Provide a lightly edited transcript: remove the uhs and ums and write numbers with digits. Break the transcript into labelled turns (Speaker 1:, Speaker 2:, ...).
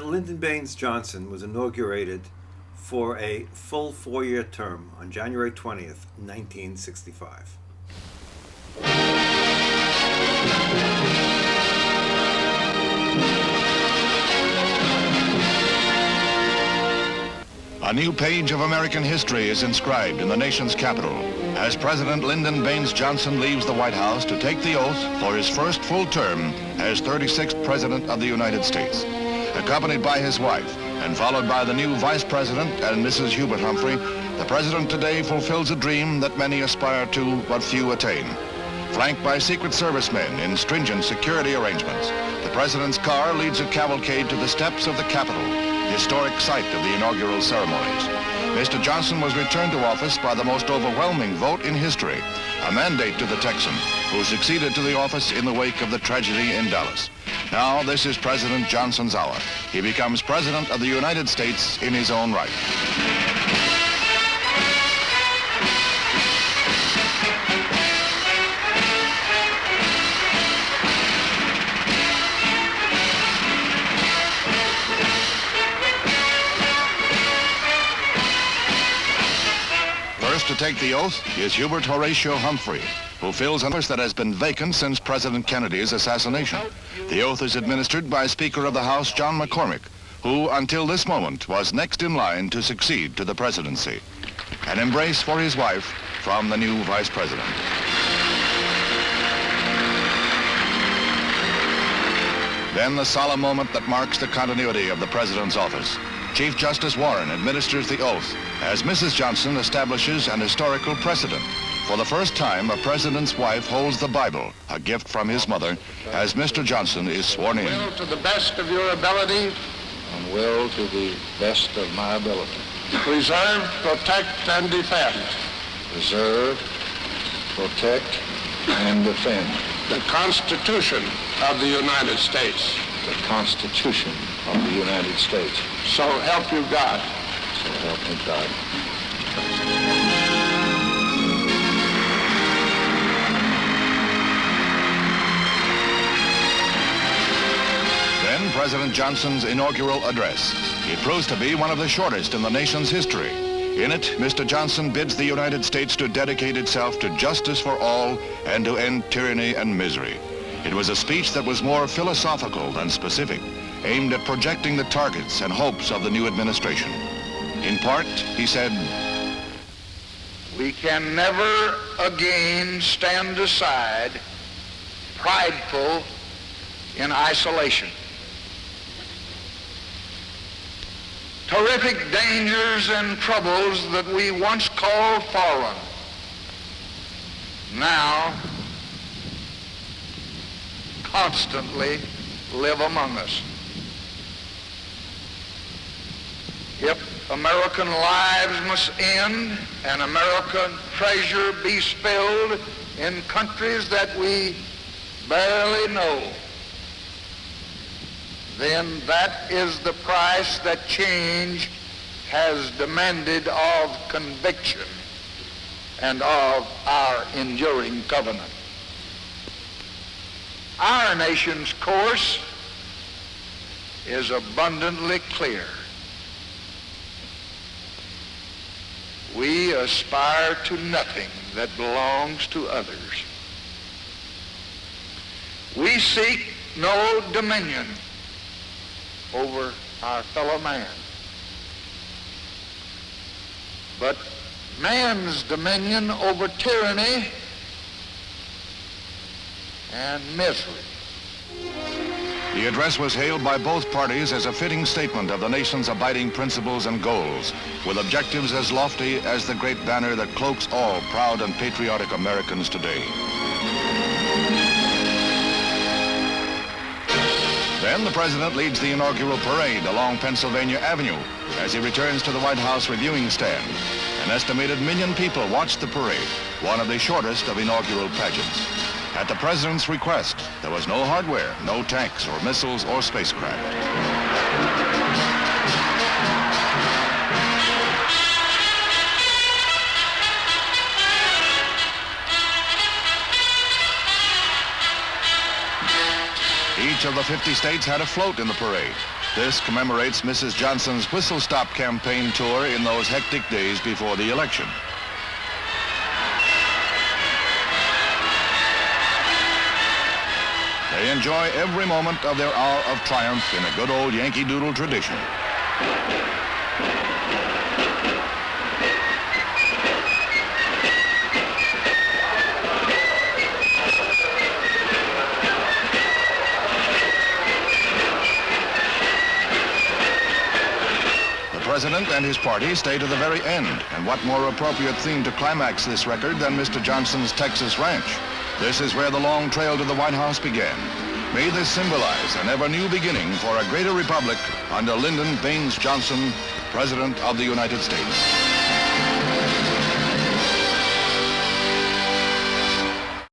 Speaker 1: Lyndon Baines Johnson was inaugurated for a full 4-year term on January 20th, 1965.
Speaker 2: A new page of American history is inscribed in the nation's capital as President Lyndon Baines Johnson leaves the White House to take the oath for his first full term as 36th President of the United States. Accompanied by his wife and followed by the new Vice President and Mrs. Hubert Humphrey, the President today fulfills a dream that many aspire to but few attain. Flanked by Secret Service men in stringent security arrangements, the President's car leads a cavalcade to the steps of the Capitol, historic site of the inaugural ceremonies. Mr. Johnson was returned to office by the most overwhelming vote in history, a mandate to the Texan, who succeeded to the office in the wake of the tragedy in Dallas. Now, this is President Johnson's hour. He becomes President of the United States in his own right. First to take the oath is Hubert Horatio Humphrey, who fills an office that has been vacant since President Kennedy's assassination. The oath is administered by Speaker of the House John McCormick, who until this moment was next in line to succeed to the presidency. An embrace for his wife from the new Vice President. Then the solemn moment that marks the continuity of the President's office. Chief Justice Warren administers the oath as Mrs. Johnson establishes an historical precedent. For the first time, a president's wife holds the Bible, a gift from his mother, as Mr. Johnson is sworn in.
Speaker 3: Will to the best of your ability.
Speaker 4: And will to the best of my ability.
Speaker 3: Preserve, protect, and defend.
Speaker 4: Preserve, protect, and defend.
Speaker 3: The Constitution of the United States.
Speaker 4: The Constitution of the United States.
Speaker 3: So help you God.
Speaker 4: So help me God.
Speaker 2: Then President Johnson's inaugural address. It proves to be one of the shortest in the nation's history. In it, Mr. Johnson bids the United States to dedicate itself to justice for all and to end tyranny and misery. It was a speech that was more philosophical than specific, aimed at projecting the targets and hopes of the new administration. In part, he said,
Speaker 5: "We can never again stand aside, prideful in isolation. Terrific dangers and troubles that we once called foreign now constantly live among us. If American lives must end and American treasure be spilled in countries that we barely know, then that is the price that change has demanded of conviction and of our enduring covenant. Our nation's course is abundantly clear. We aspire to nothing that belongs to others. We seek no dominion over our fellow man, but man's dominion over tyranny and misery.
Speaker 2: The address was hailed by both parties as a fitting statement of the nation's abiding principles and goals, with objectives as lofty as the great banner that cloaks all proud and patriotic Americans today. Then the President leads the inaugural parade along Pennsylvania Avenue as he returns to the White House reviewing stand. An estimated 1 million people watched the parade, one of the shortest of inaugural pageants. At the President's request, there was no hardware, no tanks or missiles or spacecraft. Each of the the 50 states had a float in the parade. This commemorates Mrs. Johnson's Whistle Stop campaign tour in those hectic days before the election. They enjoy every moment of their hour of triumph in a good old Yankee Doodle tradition. The President and his party stay to the very end, and what more appropriate theme to climax this record than Mr. Johnson's Texas Ranch? This is where the long trail to the White House began. May this symbolize an ever-new beginning for a greater republic under Lyndon Baines Johnson, President of the United States.